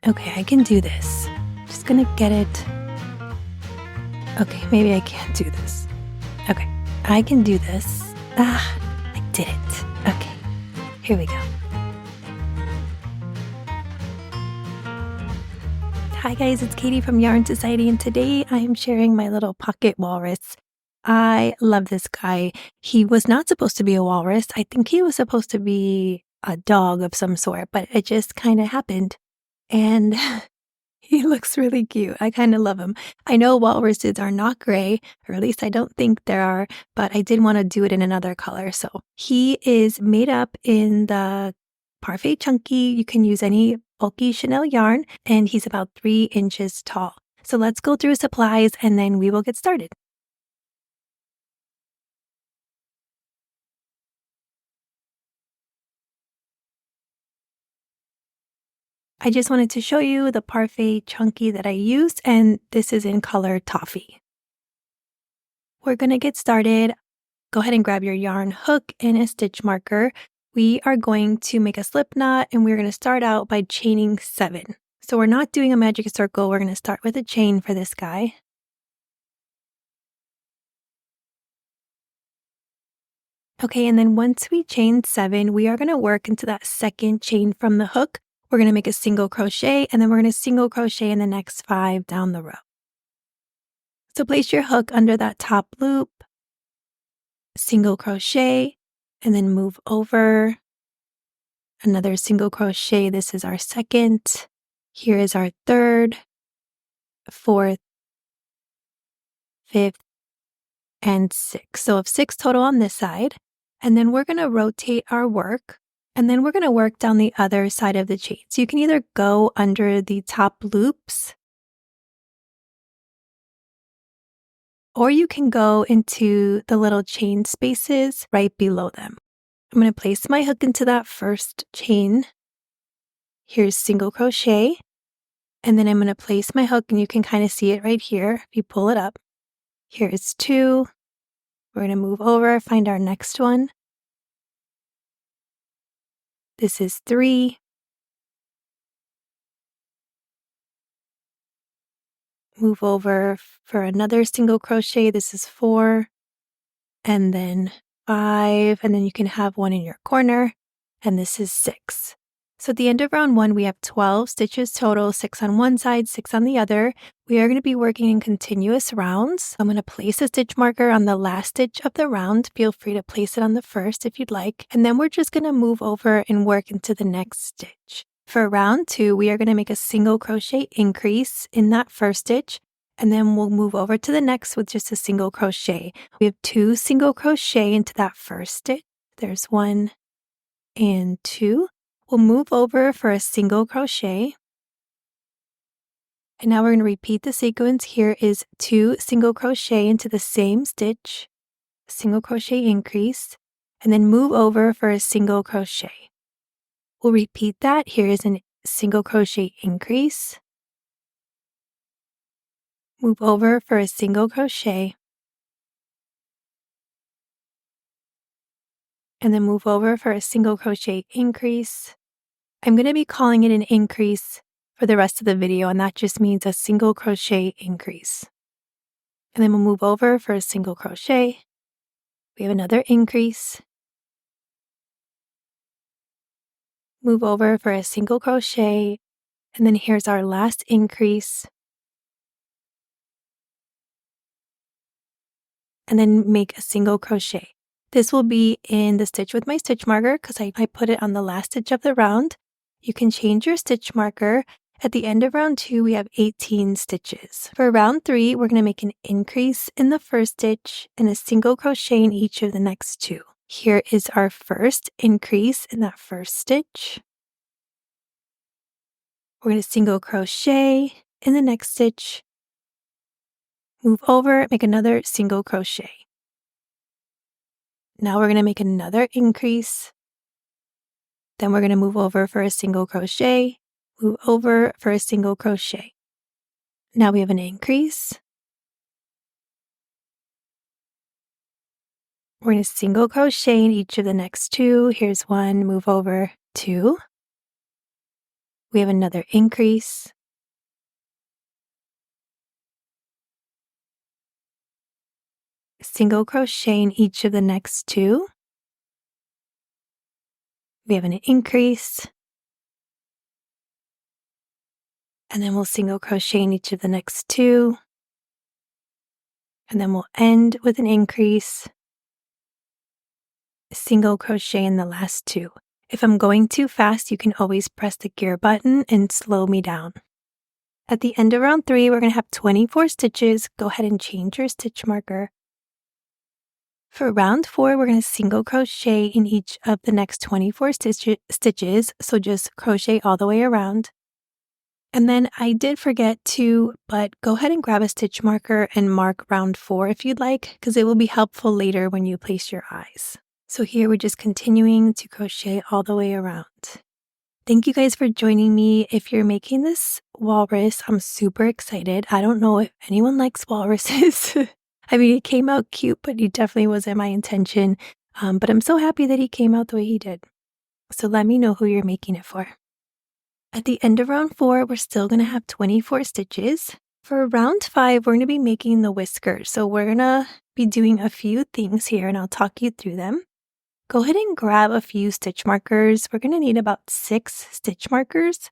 Okay, I can do this. Just gonna get it. Okay, maybe I can't do this. Okay, I can do this. Ah, I did it. Okay, here we go. Hi guys, it's Katie from Yarn Society, and today I am sharing my little pocket walrus. I love this guy. He was not supposed to be a walrus. I think he was supposed to be a dog of some sort, but it just kind of happened. And he looks really cute. I kind of love him. I know walruses are not gray, or at least I don't think there are, but I did want to do it in another color. So he is made up in the Parfait Chunky. You can use any bulky Chanel yarn, and he's about 3 inches tall. So let's go through supplies and then we will get started. I just wanted to show you the Parfait Chunky that I used, and this is in color Toffee. We're going to get started. Go ahead and grab your yarn hook and a stitch marker. We are going to make a slip knot, and we're going to start out by chaining 7. So we're not doing a magic circle. We're going to start with a chain for this guy. Okay, and then once we chain 7, we are going to work into that second chain from the hook. We're going to make a single crochet, and then we're going to single crochet in the next 5 down the row. So place your hook under that top loop, single crochet, and then move over. Another single crochet. This is our second. Here is our third, fourth, fifth, and sixth. So of 6 total on this side. And then we're going to rotate our work. And then we're going to work down the other side of the chain. So you can either go under the top loops, or you can go into the little chain spaces right below them. I'm going to place my hook into that first chain. Here's single crochet. And then I'm going to place my hook, and you can kind of see it right here if you pull it up. Here is 2. We're going to move over, find our next one. This is 3. Move over for another single crochet. This is 4. And then 5. And then you can have one in your corner. And this is 6. So at the end of round 1, we have 12 stitches total, 6 on one side, 6 on the other. We are going to be working in continuous rounds. I'm going to place a stitch marker on the last stitch of the round. Feel free to place it on the first if you'd like. And then we're just going to move over and work into the next stitch. For round 2, we are going to make a single crochet increase in that first stitch. And then we'll move over to the next with just a single crochet. We have 2 single crochet into that first stitch. There's 1 and 2. We'll move over for a single crochet. And now we're going to repeat the sequence. Here is 2 single crochet into the same stitch, single crochet increase, and then move over for a single crochet. We'll repeat that. Here is a single crochet increase, move over for a single crochet, and then move over for a single crochet increase. I'm going to be calling it an increase for the rest of the video, and that just means a single crochet increase. And then we'll move over for a single crochet. We have another increase. Move over for a single crochet, and then here's our last increase. And then make a single crochet. This will be in the stitch with my stitch marker because I put it on the last stitch of the round. You can change your stitch marker. At the end of round 2, we have 18 stitches. For round 3, we're going to make an increase in the first stitch and a single crochet in each of the next 2. Here is our first increase in that first stitch. We're going to single crochet in the next stitch, move over, make another single crochet. Now we're going to make another increase. Then we're going to move over for a single crochet, move over for a single crochet. Now we have an increase. We're going to single crochet in each of the next 2. Here's 1, move over, 2. We have another increase, single crochet in each of the next 2. We have an increase, and then we'll single crochet in each of the next 2, and then we'll end with an increase, single crochet in the last 2. If I'm going too fast, you can always press the gear button and slow me down. At the end of round 3, we're going to have 24 stitches. Go ahead and change your stitch marker. For round 4, we're going to single crochet in each of the next 24 stitches, so just crochet all the way around. And then I did forget to, but go ahead and grab a stitch marker and mark round 4 if you'd like, because it will be helpful later when you place your eyes. So here we're just continuing to crochet all the way around. Thank you guys for joining me. If you're making this walrus, I'm super excited. I don't know if anyone likes walruses. I mean, it came out cute, but it definitely wasn't my intention. But I'm so happy that he came out the way he did. So let me know who you're making it for. At the end of round 4, we're still going to have 24 stitches. For round 5, we're going to be making the whiskers. So we're going to be doing a few things here, and I'll talk you through them. Go ahead and grab a few stitch markers. We're going to need about 6 stitch markers.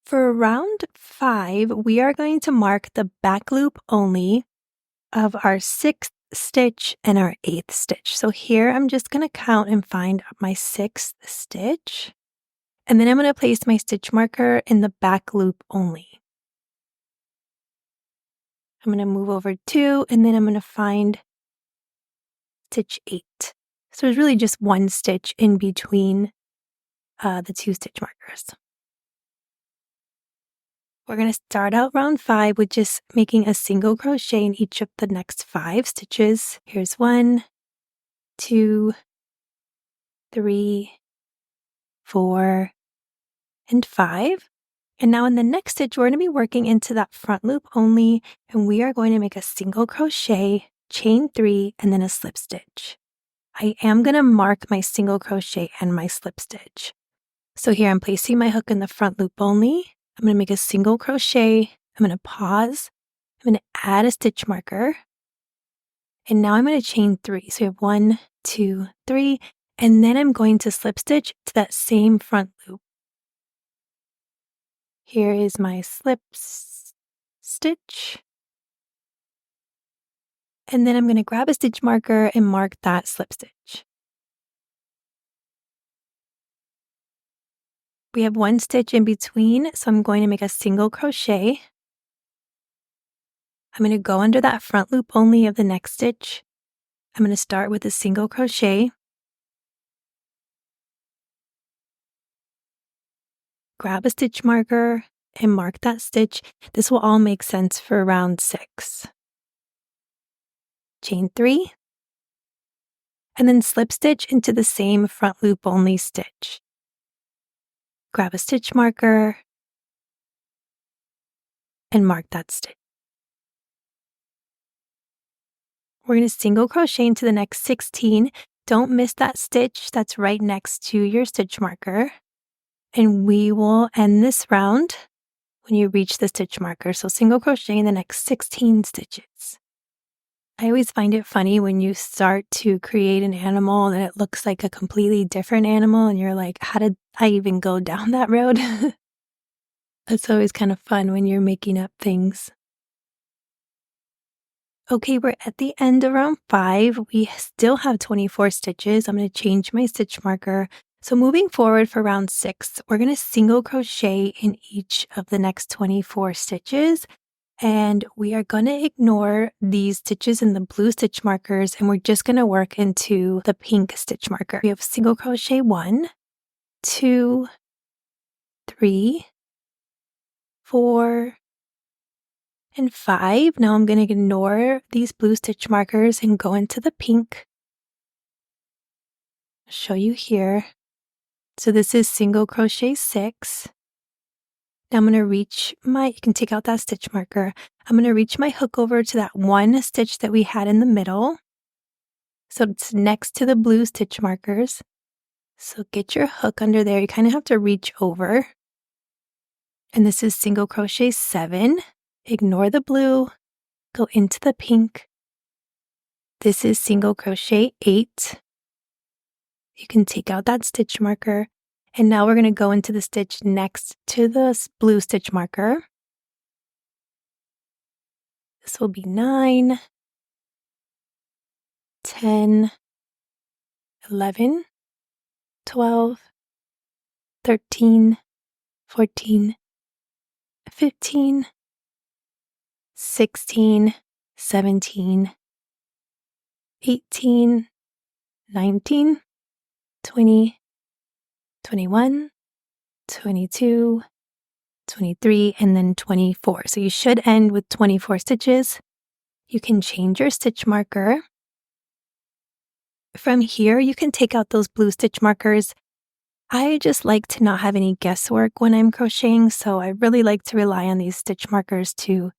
For round 5, we are going to mark the back loop only of our 6th stitch and our 8th stitch. So here I'm just going to count and find my 6th stitch. And then I'm going to place my stitch marker in the back loop only. I'm going to move over 2, and then I'm going to find stitch 8. So there's really just 1 stitch in between the 2 stitch markers. We're going to start out round 5 with just making a single crochet in each of the next 5 stitches. Here's 1, 2, 3, 4, and 5. And now in the next stitch, we're going to be working into that front loop only, and we are going to make a single crochet, chain 3, and then a slip stitch. I am going to mark my single crochet and my slip stitch. So here I'm placing my hook in the front loop only. I'm going to make a single crochet. I'm going to pause. I'm going to add a stitch marker. And now I'm going to chain 3. So we have 1, 2, 3, and then I'm going to slip stitch to that same front loop. Here is my slip stitch. And then I'm going to grab a stitch marker and mark that slip stitch. We have 1 stitch in between, so I'm going to make a single crochet. I'm going to go under that front loop only of the next stitch. I'm going to start with a single crochet. Grab a stitch marker and mark that stitch. This will all make sense for round 6. Chain 3. And then slip stitch into the same front loop only stitch. Grab a stitch marker and mark that stitch. We're going to single crochet into the next 16. Don't miss that stitch that's right next to your stitch marker. And we will end this round when you reach the stitch marker. So single crochet in the next 16 stitches. I always find it funny when you start to create an animal and it looks like a completely different animal and you're like, how did I even go down that road? That's always kind of fun when you're making up things. Okay, we're at the end of round 5. We still have 24 stitches. I'm going to change my stitch marker. So moving forward for round 6, we're going to single crochet in each of the next 24 stitches. And we are going to ignore these stitches in the blue stitch markers, and we're just going to work into the pink stitch marker. We have single crochet 1, 2, 3, 4, and 5. Now I'm going to ignore these blue stitch markers and go into the pink. I'll show you here. So this is single crochet 6. Now I'm going to reach you can take out that stitch marker. I'm going to reach my hook over to that 1 stitch that we had in the middle. So it's next to the blue stitch markers. So get your hook under there. You kind of have to reach over. And this is single crochet 7. Ignore the blue, go into the pink. This is single crochet 8. You can take out that stitch marker. And now we're going to go into the stitch next to the blue stitch marker. This will be 9, 10, 11, 12, 13, 14, 15, 16, 17, 18, 19, 20, 21, 22, 23, and then 24. So you should end with 24 stitches. You can change your stitch marker. From here, you can take out those blue stitch markers. I just like to not have any guesswork when I'm crocheting, so I really like to rely on these stitch markers to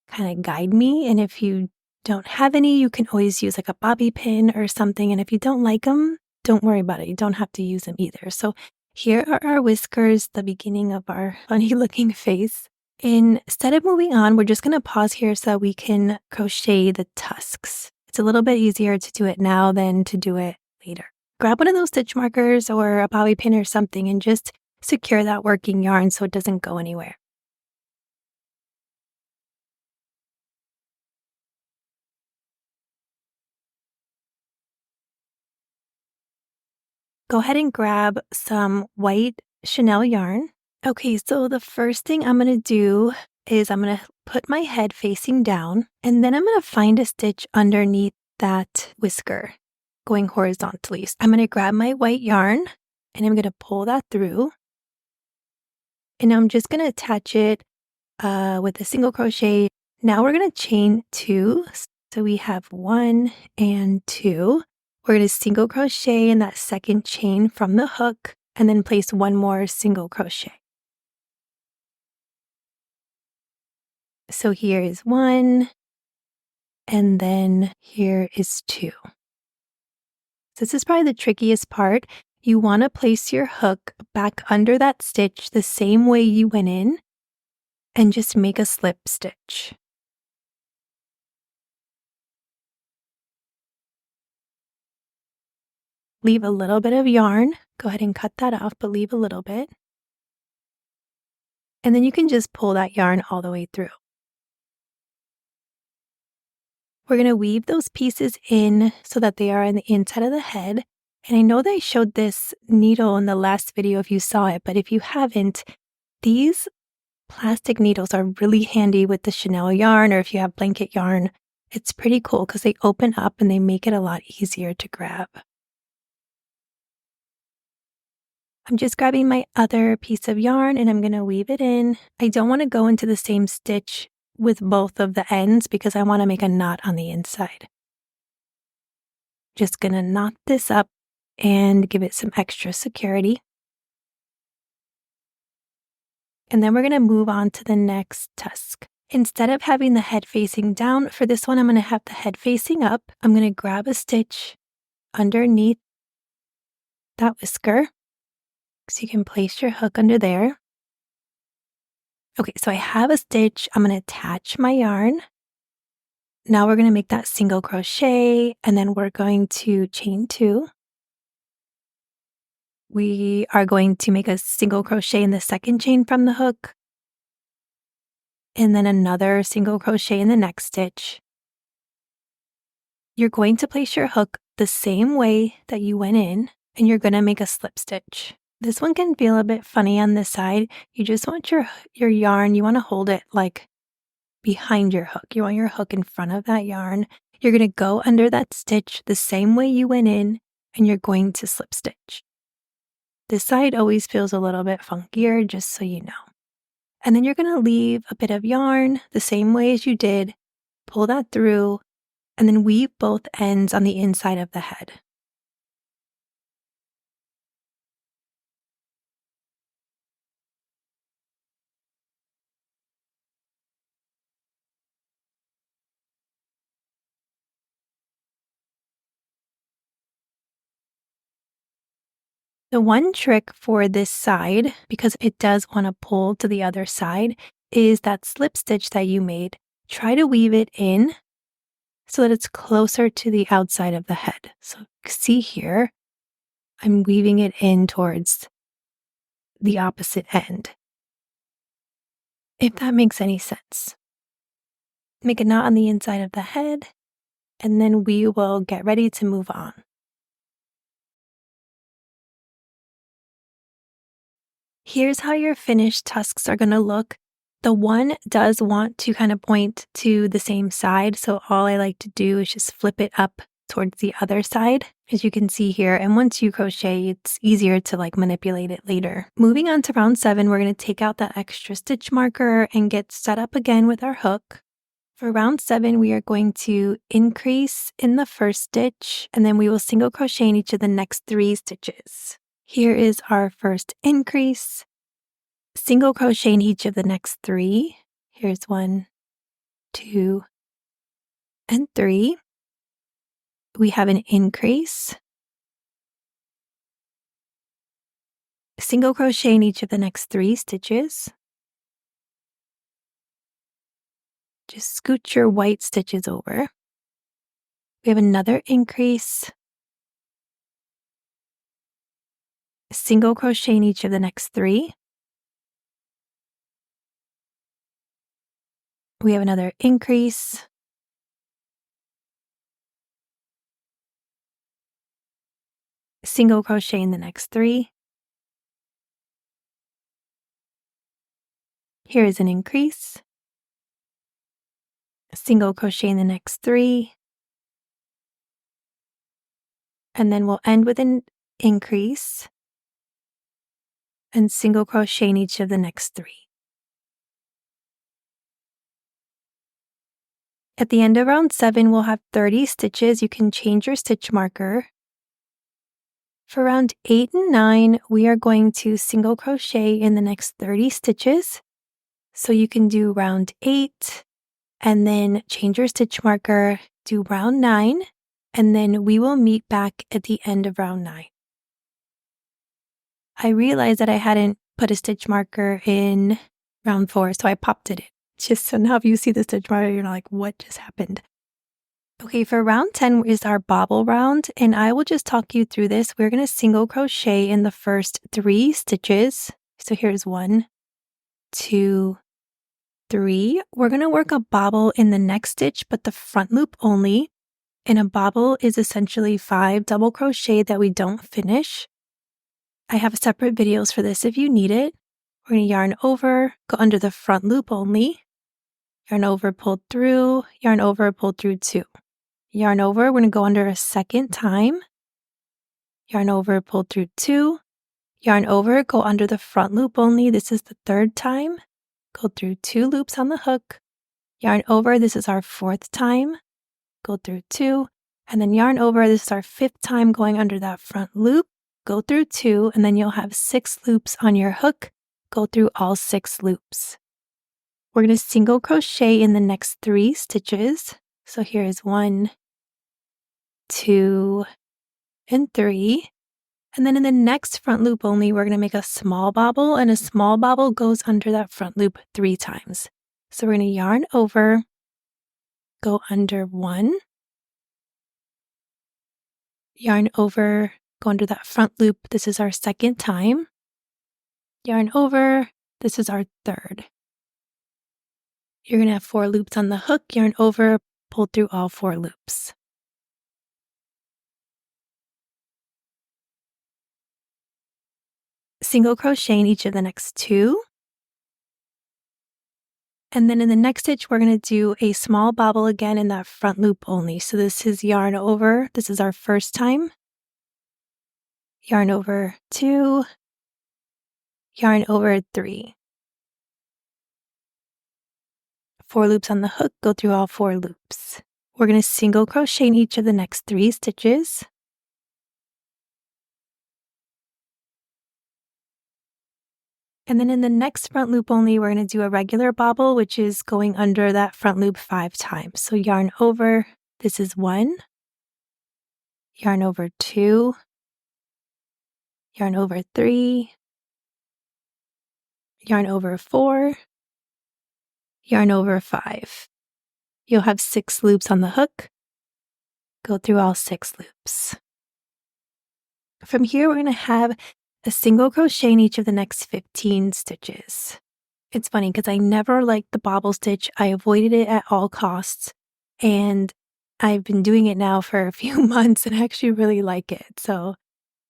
kind of guide me. And if you don't have any, you can always use like a bobby pin or something. And if you don't like them, don't worry about it. You don't have to use them either. So here are our whiskers, the beginning of our funny looking face. Instead of moving on, we're just going to pause here so that we can crochet the tusks. It's a little bit easier to do it now than to do it later. Grab one of those stitch markers or a bobby pin or something and just secure that working yarn so it doesn't go anywhere. Go ahead and grab some white chenille yarn. Okay, so the first thing I'm going to do is I'm going to put my head facing down, and then I'm going to find a stitch underneath that whisker going horizontally. So I'm going to grab my white yarn and I'm going to pull that through, and I'm just going to attach it with a single crochet. Now we're going to chain 2. So we have 1 and 2. We're going to single crochet in that second chain from the hook and then place 1 more single crochet. So here is 1 and then here is 2. This is probably the trickiest part. You want to place your hook back under that stitch the same way you went in and just make a slip stitch. Leave a little bit of yarn. Go ahead and cut that off, but leave a little bit. And then you can just pull that yarn all the way through. We're going to weave those pieces in so that they are on the inside of the head. And I know that I showed this needle in the last video if you saw it, but if you haven't, these plastic needles are really handy with the chenille yarn, or if you have blanket yarn. It's pretty cool because they open up and they make it a lot easier to grab. I'm just grabbing my other piece of yarn and I'm going to weave it in. I don't want to go into the same stitch with both of the ends because I want to make a knot on the inside. Just going to knot this up and give it some extra security. And then we're going to move on to the next tusk. Instead of having the head facing down, for this one I'm going to have the head facing up. I'm going to grab a stitch underneath that whisker. So you can place your hook under there. Okay, so I have a stitch. I'm going to attach my yarn. Now we're going to make that single crochet and then we're going to chain 2. We are going to make a single crochet in the second chain from the hook and then another single crochet in the next stitch. You're going to place your hook the same way that you went in and you're going to make a slip stitch. This one can feel a bit funny on this side. You just want your yarn, you want to hold it like behind your hook. You want your hook in front of that yarn. You're going to go under that stitch the same way you went in and you're going to slip stitch. This side always feels a little bit funkier, just so you know. And then you're going to leave a bit of yarn the same way as you did, pull that through, and then weave both ends on the inside of the head. The one trick for this side, because it does want to pull to the other side, is that slip stitch that you made. Try to weave it in so that it's closer to the outside of the head. So see here, I'm weaving it in towards the opposite end. If that makes any sense. Make a knot on the inside of the head, and then we will get ready to move on. Here's how your finished tusks are going to look. The one does want to kind of point to the same side, so all I like to do is just flip it up towards the other side, as you can see here. And once you crochet, it's easier to manipulate it later. Moving on to round 7, we're going to take out that extra stitch marker and get set up again with our hook. For round 7, we are going to increase in the first stitch, and then we will single crochet in each of the next 3 stitches. Here is our first increase. Single crochet in each of the next 3. Here's 1, 2, and 3. We have an increase. Single crochet in each of the next 3 stitches. Just scoot your white stitches over. We have another increase. Single crochet in each of the next 3. We have another increase. Single crochet in the next 3. Here is an increase. Single crochet in the next 3. And then we'll end with an increase and single crochet in each of the next 3. At the end of round 7, we'll have 30 stitches. You can change your stitch marker. For round 8 and 9, we are going to single crochet in the next 30 stitches. So you can do round 8 and then change your stitch marker, do round 9, and then we will meet back at the end of round 9. I realized that I hadn't put a stitch marker in round 4, so I popped it in. Just so now if you see the stitch marker, you're like, what just happened? Okay, for round 10 is our bobble round, and I will just talk you through this. We're going to single crochet in the first 3 stitches. So here's 1, 2, 3. We're going to work a bobble in the next stitch, but the front loop only. And a bobble is essentially 5 double crochet that we don't finish. I have separate videos for this if you need it. We're going to yarn over, go under the front loop only. Yarn over, pull through, yarn over, pull through 2. Yarn over, we're going to go under a second time. Yarn over, pull through 2. Yarn over, go under the front loop only. This is the 3rd time. Go through 2 loops on the hook. Yarn over, this is our 4th time. Go through 2. And then yarn over, this is our 5th time going under that front loop. Go through 2, and then you'll have 6 loops on your hook. Go through all 6 loops. We're going to single crochet in the next 3 stitches. So here is 1, 2, and 3. And then in the next front loop only, we're going to make a small bobble, and a small bobble goes under that front loop 3 times. So we're going to yarn over, go under 1, yarn over, go under that front loop. This is our 2nd time. Yarn over, this is our 3rd. You're going to have 4 loops on the hook, yarn over, pull through all 4 loops. Single crochet in each of the next 2. And then in the next stitch, we're going to do a small bobble again in that front loop only. So this is yarn over. This is our 1st time. Yarn over 2. Yarn over 3. 4 loops on the hook, go through all 4 loops. We're going to single crochet in each of the next 3 stitches. And then in the next front loop only, we're going to do a regular bobble, which is going under that front loop 5 times. So yarn over, this is 1. Yarn over 2. yarn over 3, yarn over 4, yarn over 5. You'll have 6 loops on the hook. Go through all 6 loops. From here, we're going to have a single crochet in each of the next 15 stitches. It's funny because I never liked the bobble stitch. I avoided it at all costs, and I've been doing it now for a few months and I actually really like it. So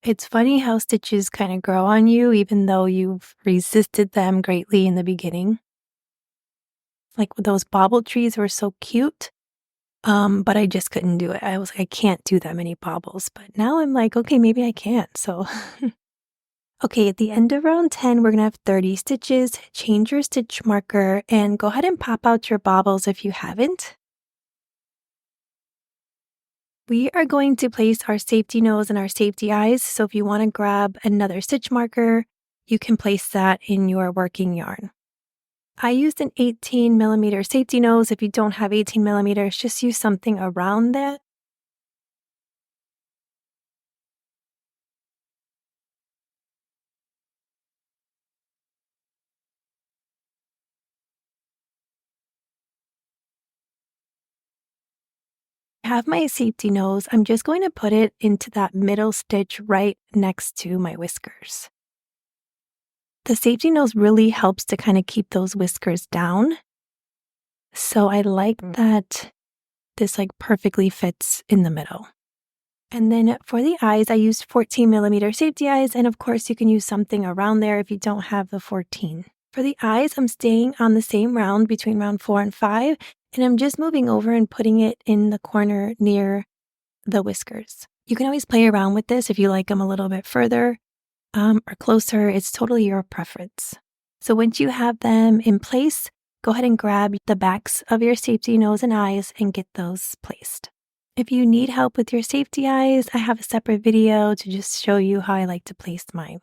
it's funny how stitches kind of grow on you even though you've resisted them greatly in the beginning. Like those bobble trees were so cute, but I just couldn't do it. I was like, I can't do that many bobbles. But now I'm like, okay, maybe I can. So okay, at the end of round 10, we're going to have 30 stitches. Change your stitch marker and go ahead and pop out your bobbles if you haven't. We are going to place our safety nose and our safety eyes. So if you want to grab another stitch marker, you can place that in your working yarn. I used an 18 millimeter safety nose. If you don't have 18 millimeters, just use something around that. I have my safety nose. I'm just going to put it into that middle stitch right next to my whiskers. The safety nose really helps to kind of keep those whiskers down. So I like that this like perfectly fits in the middle. And then for the eyes, I used 14 millimeter safety eyes. And of course you can use something around there if you don't have the 14. For the eyes, I'm staying on the same round between round 4 and 5. And I'm just moving over and putting it in the corner near the whiskers. You can always play around with this if you like them a little bit further or closer. It's totally your preference. So once you have them in place, go ahead and grab the backs of your safety nose and eyes and get those placed. If you need help with your safety eyes, I have a separate video to just show you how I like to place mine.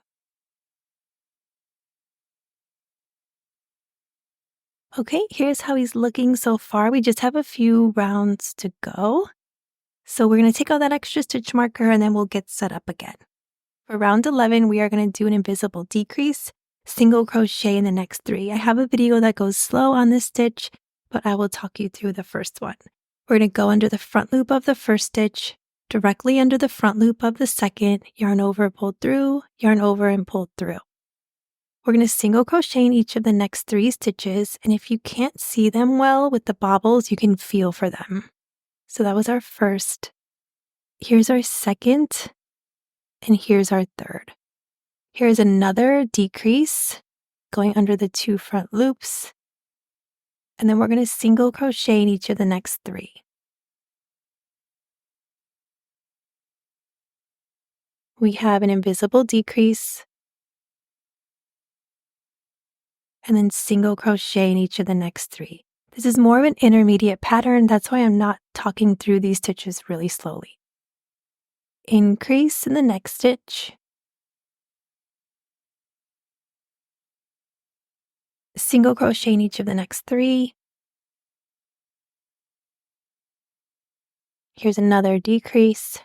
Okay, here's how he's looking so far. We just have a few rounds to go. So we're going to take out that extra stitch marker and then we'll get set up again. For round 11, we are going to do an invisible decrease, single crochet in the next 3. I have a video that goes slow on this stitch, but I will talk you through the first one. We're going to go under the front loop of the first stitch, directly under the front loop of the second, yarn over, pull through, yarn over, and pull through. We're going to single crochet in each of the next 3 stitches, and if you can't see them well with the bobbles, you can feel for them. So that was our first. Here's our second, and here's our third. Here's another decrease going under the 2 front loops, and then we're going to single crochet in each of the next 3. We have an invisible decrease, and then single crochet in each of the next 3. This is more of an intermediate pattern. That's why I'm not talking through these stitches really slowly. Increase in the next stitch. Single crochet in each of the next 3. Here's another decrease.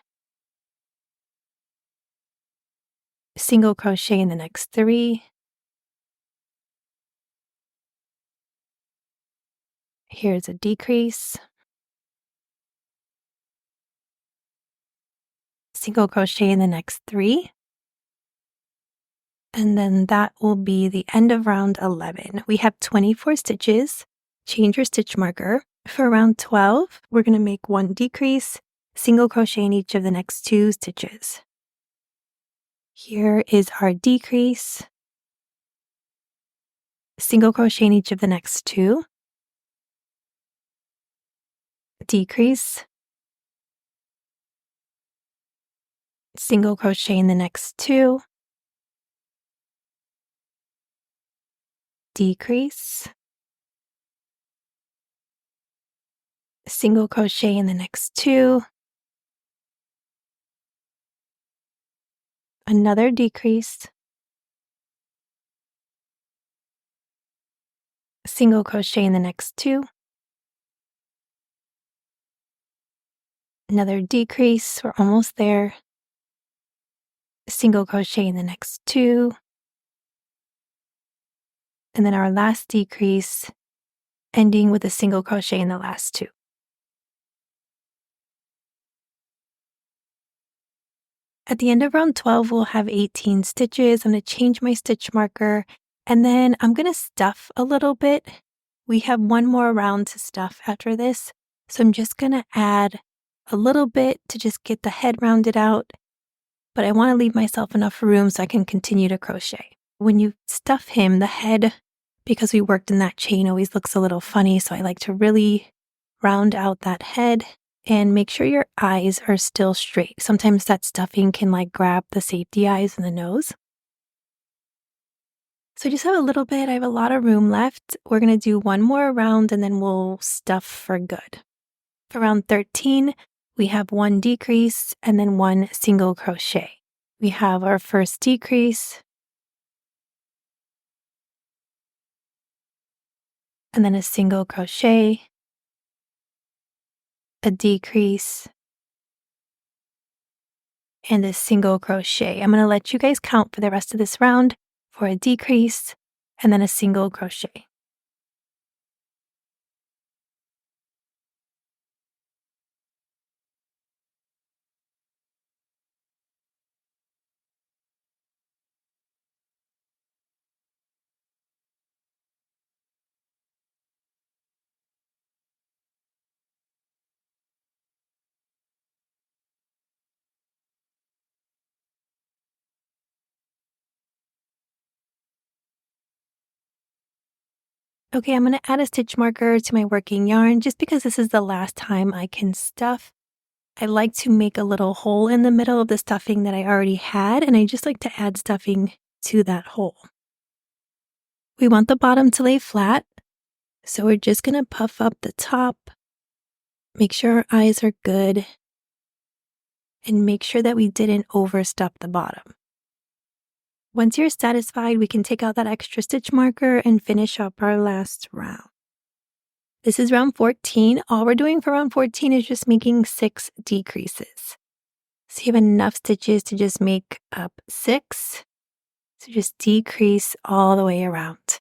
Single crochet in the next 3. Here's a decrease. Single crochet in the next 3. And then that will be the end of round 11. We have 24 stitches. Change your stitch marker. For round 12, we're going to make 1 decrease, single crochet in each of the next 2 stitches. Here is our decrease, single crochet in each of the next 2, decrease, single crochet in the next 2, decrease, single crochet in the next 2, another decrease, single crochet in the next 2, another decrease, we're almost there, single crochet in the next 2, and then our last decrease, ending with a single crochet in the last 2. At the end of round 12, we'll have 18 stitches. I'm going to change my stitch marker, and then I'm going to stuff a little bit. We have one more round to stuff after this, so I'm just going to add a little bit to just get the head rounded out, but I want to leave myself enough room so I can continue to crochet. When you stuff him, the head, because we worked in that chain, always looks a little funny, so I like to really round out that head. And make sure your eyes are still straight. Sometimes that stuffing can grab the safety eyes and the nose. So just have a little bit. I have a lot of room left. We're going to do one more round and then we'll stuff for good. For round 13, we have 1 decrease and then 1 single crochet. We have our first decrease and then a single crochet, a decrease, and a single crochet. I'm going to let you guys count for the rest of this round for a decrease and then a single crochet. Okay, I'm going to add a stitch marker to my working yarn just because this is the last time I can stuff. I like to make a little hole in the middle of the stuffing that I already had, and I just like to add stuffing to that hole. We want the bottom to lay flat, so we're just going to puff up the top, make sure our eyes are good, and make sure that we didn't overstuff the bottom. Once you're satisfied, we can take out that extra stitch marker and finish up our last round. This is round 14. All we're doing for round 14 is just making 6 decreases. So you have enough stitches to just make up 6. So just decrease all the way around.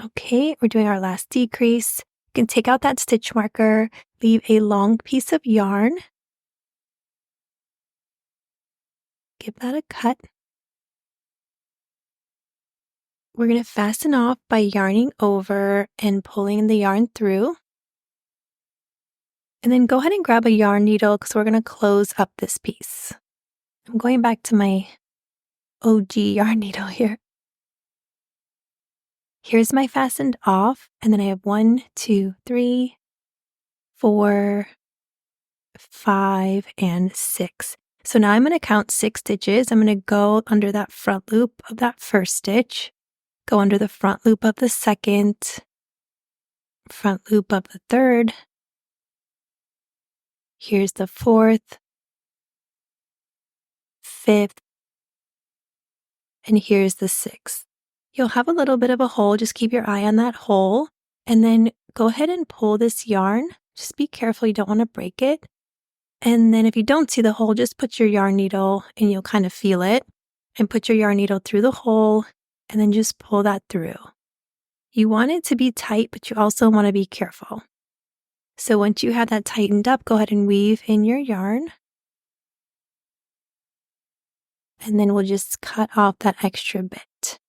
Okay, we're doing our last decrease. You can take out that stitch marker, leave a long piece of yarn. Give that a cut. We're going to fasten off by yarning over and pulling the yarn through. And then go ahead and grab a yarn needle because we're going to close up this piece. I'm going back to my OG yarn needle here. Here's my fastened off, and then I have 1, 2, 3, 4, 5, and 6. So now I'm going to count 6 stitches. I'm going to go under that front loop of that first stitch, go under the front loop of the second, front loop of the third. Here's the 4th, 5th, and here's the 6th. You'll have a little bit of a hole. Just keep your eye on that hole, and then go ahead and pull this yarn. Just be careful, you don't want to break it. And then if you don't see the hole, just put your yarn needle and you'll kind of feel it, and put your yarn needle through the hole and then just pull that through. You want it to be tight, but you also want to be careful. So once you have that tightened up, go ahead and weave in your yarn. And then we'll just cut off that extra bit.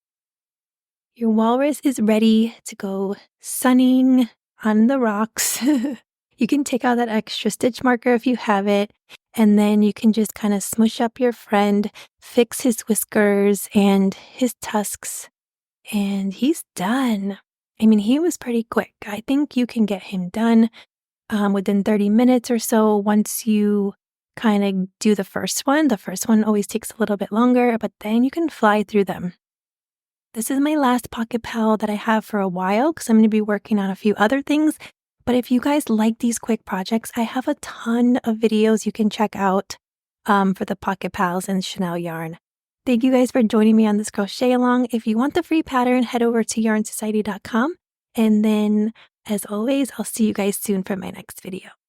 Your walrus is ready to go sunning on the rocks. You can take out that extra stitch marker if you have it, and then you can just kind of smush up your friend, fix his whiskers and his tusks, and he's done. I mean, he was pretty quick. I think you can get him done within 30 minutes or so once you kind of do the first one. The first one always takes a little bit longer, but then you can fly through them. This is my last pocket pal that I have for a while because I'm going to be working on a few other things. But if you guys like these quick projects, I have a ton of videos you can check out for the pocket pals and Chanel yarn. Thank you guys for joining me on this crochet along. If you want the free pattern, head over to yarnsociety.com. And then, as always, I'll see you guys soon for my next video.